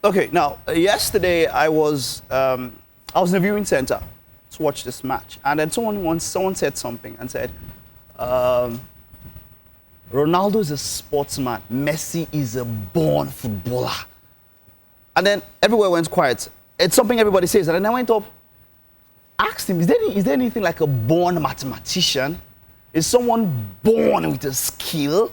Okay, now yesterday I was in a viewing center to watch this match, and then someone said something and said, Ronaldo is a sportsman, Messi is a born footballer. And then everywhere went quiet. It's something everybody says, and then I went up, asked him, is there anything like a born mathematician? Is someone born with a skill?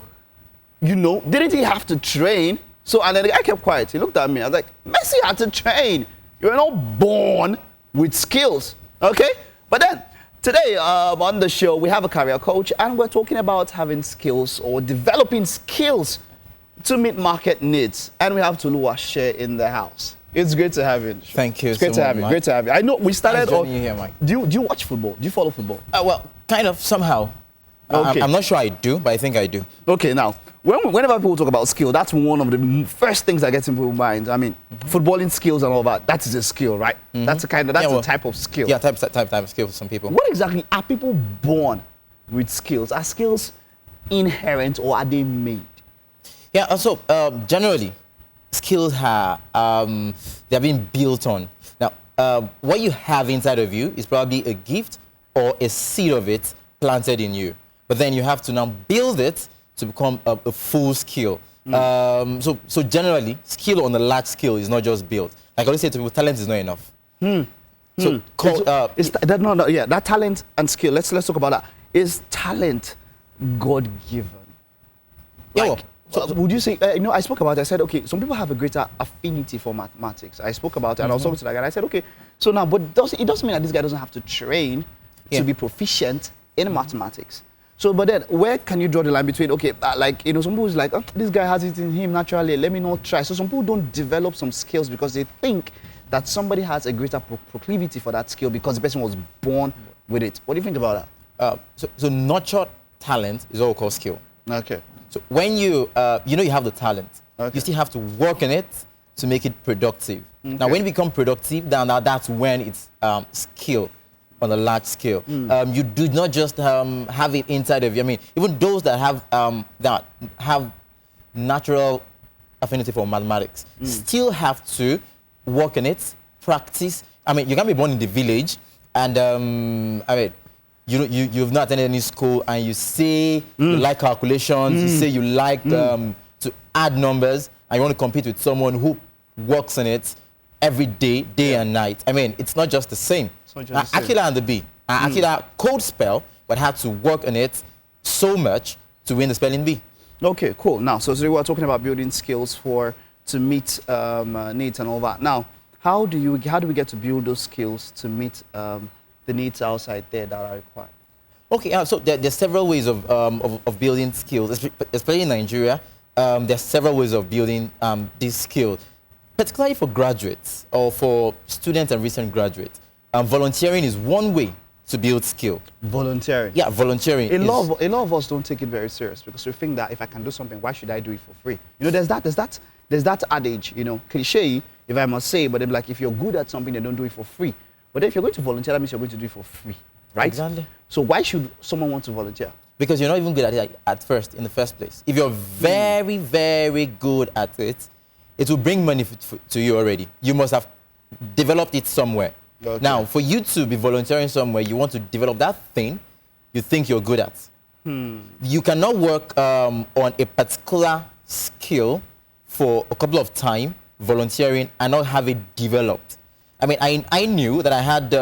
You know, didn't he have to train? So, and then the guy kept quiet. He looked at me. I was like, Messi had to train. You were not born with skills, okay? But then today on the show, we have a career coach, and we're talking about having skills or developing skills to meet market needs. And we have Toluwase in the house. It's great to have you. Thank you. It's great to have you. Great to have you. I know we started. Nice you here, Mike. Do you watch football? Do you follow football? Well, kind of somehow. Okay. I'm not sure I do, but I think I do. Okay, now, whenever people talk about skill, that's one of the first things that gets in people's minds. I mean, footballing skills and all that is a skill, right? That's a type of skill. Yeah, type of skill for some people. What exactly are people born with skills? Are skills inherent or are they made? Yeah, so generally, skills are they're being built on. Now, what you have inside of you is probably a gift or a seed of it planted in you. But then you have to now build it to become a full skill. So generally, skill on a large scale is not just built. Like I always say to people, talent is not enough. That talent and skill. Let's talk about that. Is talent God-given? Yeah. Would you say? I spoke about it. I said, okay, some people have a greater affinity for mathematics. I spoke about it, and I was talking to that guy. And I said, okay, so now, but it doesn't mean that this guy doesn't have to train to be proficient in mathematics. So, but then, where can you draw the line between, okay, some people's like, oh, this guy has it in him naturally, let me not try. So some people don't develop some skills because they think that somebody has a greater proclivity for that skill because the person was born with it. What do you think about that? So nurtured talent is what we call skill. Okay. So when you have the talent, you still have to work on it to make it productive. Okay. Now, when you become productive, now that's when it's skill on a large scale. You do not just have it inside of you. I mean, even those that have natural affinity for mathematics still have to work on it, practice. I mean, you can be born in the village, and you've not attended any school, and you say you like calculations, you say you like to add numbers, and you want to compete with someone who works on it every day, day and night. I mean, it's not just the same. Akila and the B. Akila could spell, but had to work on it so much to win the spelling bee. Okay, cool. Now, so today we're talking about building skills to meet needs and all that. Now, how do we get to build those skills to meet the needs outside there that are required? Okay, so there's several ways of building skills, especially in Nigeria. There's several ways of building these skills, particularly for graduates or for students and recent graduates. Volunteering is one way to build skill. Volunteering? Yeah, volunteering. A lot of us don't take it very serious because we think that if I can do something, why should I do it for free? You know, there's that adage, cliche, if I must say, but they're like, if you're good at something, then don't do it for free. But if you're going to volunteer, that means you're going to do it for free, right? Exactly. So why should someone want to volunteer? Because you're not even good at it in the first place. If you're very, very good at it, it will bring money to you already. You must have developed it somewhere. Okay. Now, for you to be volunteering somewhere, you want to develop that thing you think you're good at. You cannot work on a particular skill for a couple of time, volunteering, and not have it developed. I mean, I knew that I had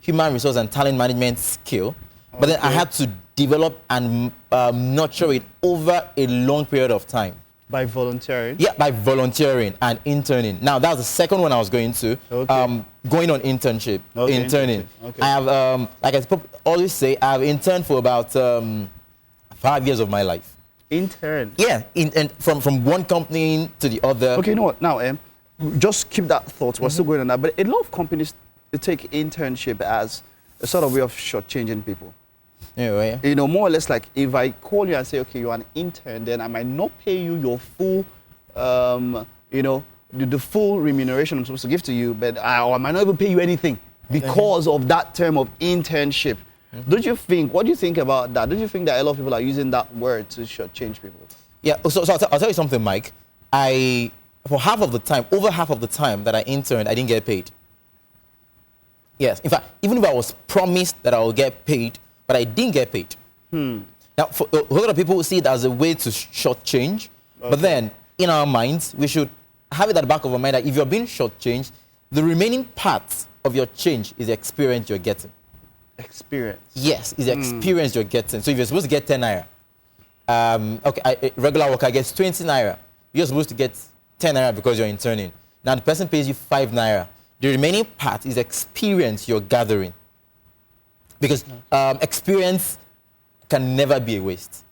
human resource and talent management skill, but then I had to develop and nurture it over a long period of time. By volunteering? Yeah, by volunteering and interning. Now, that was the second one I was going to. Okay. Going on internship, interning. Okay. I have, like I always say, I have interned for about 5 years of my life. Intern? Yeah, from one company to the other. Okay, you know what? Now, just keep that thought. We're still going on that. But a lot of companies take internship as a sort of way of shortchanging people. Yeah. You know, more or less like if I call you and say, okay, you're an intern, then I might not pay you your full, the full remuneration I'm supposed to give to you, but I might not even pay you anything because of that term of internship. What do you think about that? Don't you think that a lot of people are using that word to shortchange people? Yeah, so I'll tell you something, Mike. for half of the time, over half of the time that I interned, I didn't get paid. Yes, in fact, even if I was promised that I will get paid, but I didn't get paid. Now, for a lot of people see it as a way to shortchange, but then in our minds, we should have it at the back of our mind that if you're being shortchanged, the remaining part of your change is the experience you're getting. Experience. Yes, is the experience you're getting. So if you're supposed to get 10 naira, a regular worker gets 20 naira. You're supposed to get 10 naira because you're interning. Now the person pays you 5 naira. The remaining part is experience you're gathering. Because experience can never be a waste.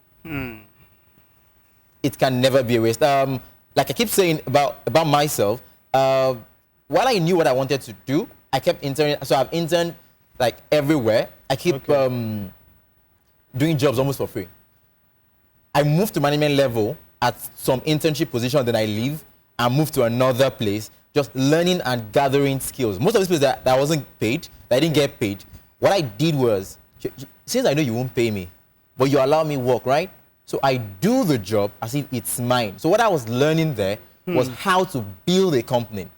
It can never be a waste. Like I keep saying about myself, while I knew what I wanted to do, I kept interning. So I've interned like everywhere. I keep doing jobs almost for free. I moved to management level at some internship position, then I leave and move to another place, just learning and gathering skills. Most of these places that I wasn't paid, that I didn't get paid, what I did was, since I know you won't pay me, but you allow me work, right? So I do the job as if it's mine. So what I was learning there was how to build a company.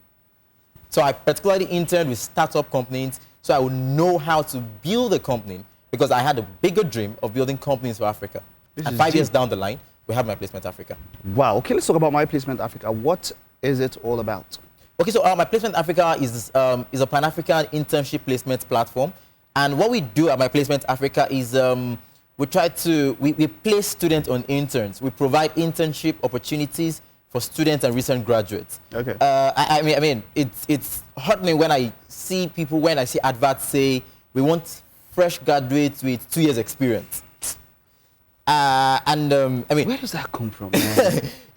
So I particularly interned with startup companies, so I would know how to build a company because I had a bigger dream of building companies for Africa. And 5 years down the line, we have My Placement Africa. Wow. Okay, let's talk about My Placement Africa. What is it all about? Okay, so My Placement Africa is a Pan-African internship placement platform. And what we do at My Placement Africa is we place students on interns. We provide internship opportunities for students and recent graduates. Okay. I mean, it's hurt me when I see adverts say, we want fresh graduates with 2 years experience. I mean, where does that come from, man?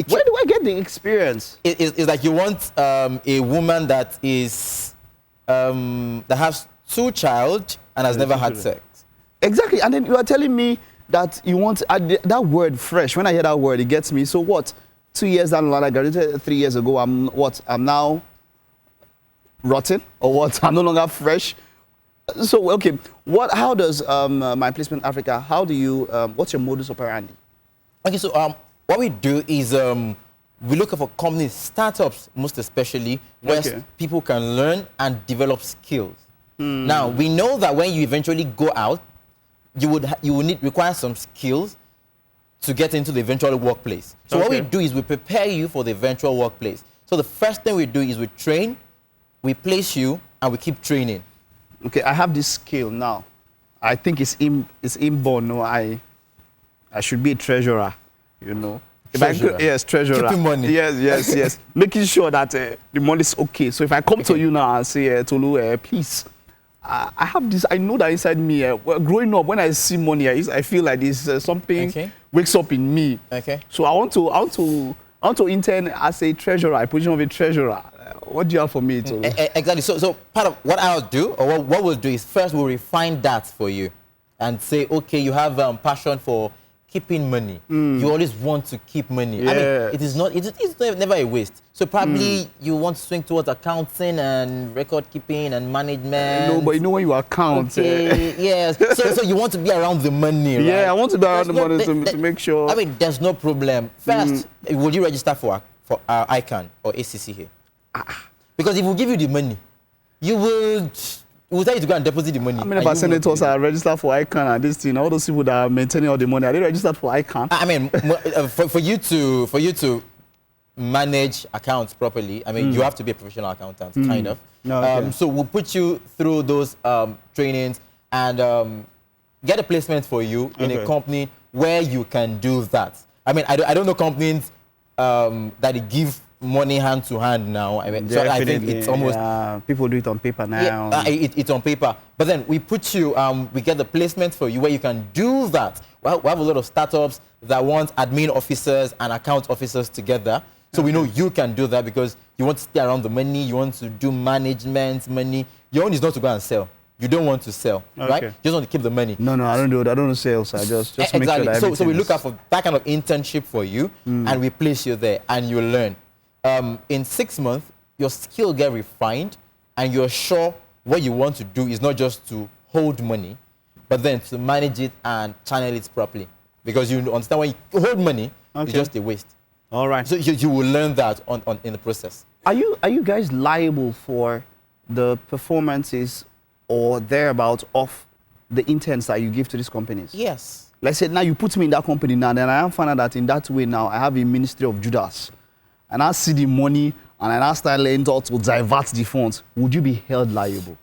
Where do I get the experience? It's like you want a woman that is that has 2 children and has never had sex. Exactly, and then you are telling me that you want that word fresh. When I hear that word, it gets me. So what? 2 years down the line, I graduated 3 years ago. I'm now rotten, or what? I'm no longer fresh. So okay, how does My Placement Africa? How do you? What's your modus operandi? Okay, so what we do is we look for companies, startups most especially, where people can learn and develop skills. Now we know that when you eventually go out, you will require some skills to get into the eventual workplace. So what we do is we prepare you for the eventual workplace. So the first thing we do is we train, we place you, and we keep training. Okay, I have this skill now. I think it's inborn. No, I should be a treasurer. You know. Yes, treasurer. Keeping money. Yes. Making sure that the money is okay. So if I come to you now and say, Tolu, please, I have this. I know that inside me. Growing up, when I see money, I feel like this something wakes up in me. Okay. So I want to intern as a treasurer, a position of a treasurer. What do you have for me, Tolu? Exactly. So part of what I'll do, or what we'll do, is first we'll refine that for you, and say, okay, you have passion for keeping money. You always want to keep money. Yes. I mean, it's never a waste. So probably you want to swing towards accounting and record keeping and management. No, but you know when you account. Okay, yes. So you want to be around the money, right? Yeah, I want to be around the money to make sure. I mean, there's no problem. First, would you register for ICANN or ACC here? Because if we give you the money, we'll tell you to go and deposit the money. How many of our senators are registered for ICANN and this thing? All those people that are maintaining all the money, are they registered for ICANN? I mean, for you to manage accounts properly, I mean, you have to be a professional accountant, kind of. No, so we'll put you through those trainings and get a placement for you in a company where you can do that. I mean, I don't know companies that give money hand to hand now. I mean, so I think it's almost people do it on paper now. Yeah, it's on paper. But then we put you, we get the placement for you where you can do that. We have a lot of startups that want admin officers and account officers together. So we know you can do that because you want to stay around the money, you want to do management, money. Your own is not to go and sell. You don't want to sell, right? You just want to keep the money. No, I don't do that. I don't sell, so I just make sure that so we look out for that kind of internship for you, and we place you there, and you learn. In 6 months, your skill get refined, and you're sure what you want to do is not just to hold money, but then to manage it and channel it properly. Because you understand when you hold money, it's just a waste. All right. So you will learn that in the process. Are you guys liable for the performances or thereabouts of the interns that you give to these companies? Yes. Let's say now you put me in that company now, then I am found out that in that way now I have a ministry of Judas. And I see the money and I now start learning how to divert the funds. Would you be held liable?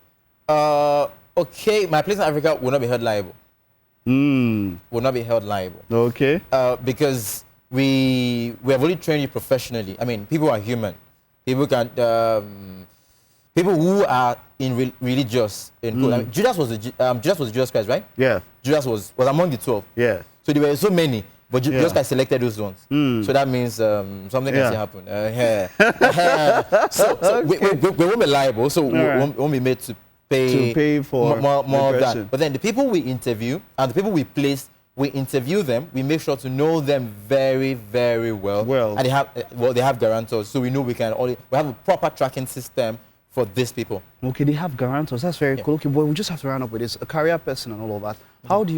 Okay, my place in Africa will not be held liable. Will not be held liable. Okay. Because we have only trained you professionally. I mean, people are human. People can people who are in religious. I mean, Judas was Jesus Christ, right? Yeah. Judas was among the 12. Yeah. So there were so many, but Jesus Christ selected those ones. So that means something can still happen. So we won't be liable. So we won't be made to pay for more of that. But then the people we interview and the people we place, we interview them. We make sure to know them very, very well. And they have guarantors, so we know we have a proper tracking system for these people. Okay, they have guarantors. That's very cool. Okay, but we just have to round up with this. A career person and all of that. How do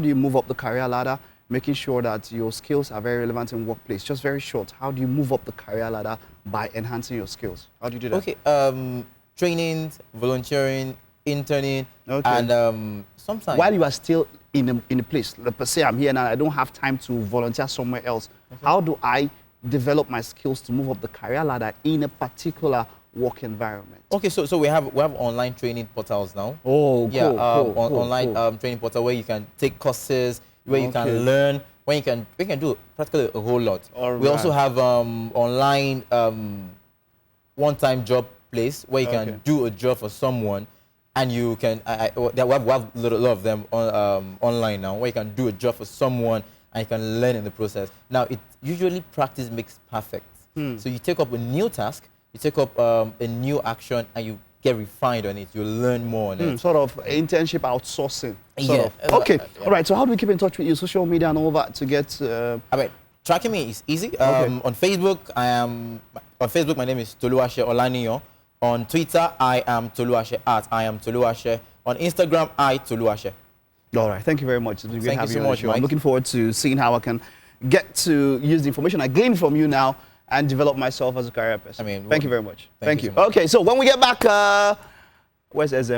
you move up the career ladder, making sure that your skills are very relevant in workplace? Just very short. How do you move up the career ladder by enhancing your skills? How do you do that? Okay, trainings, volunteering, interning, and sometimes while you are still in a place, let's say I'm here now, I don't have time to volunteer somewhere else. How do I develop my skills to move up the career ladder in a particular work environment? Okay, so we have online training portals now. Oh, yeah, cool, online training portal where you can take courses, where you can learn, where you can do practically a whole lot. We also have online one-time job place where you can do a job for someone, and you can we have a lot of them online now, where you can do a job for someone and you can learn in the process. Now, it usually practice makes perfect. So you take up a new task, you take up a new action, and you get refined on it. You learn more on it. Sort of internship outsourcing. Yeah. Okay. All right. So how do we keep in touch with you? Social media and all that to get. I mean, tracking me is easy. On Facebook, my name is Toluwase Olaniyan. On Twitter, I am Toluwase @. On Instagram, Toluwase. All right. Thank you very much. It's been great having you so on the much, show. Mike. I'm looking forward to seeing how I can get to use the information I gleaned from you now and develop myself as a career person. I mean, thank you very much. Thank you. So much. Okay. So when we get back, where's Eze?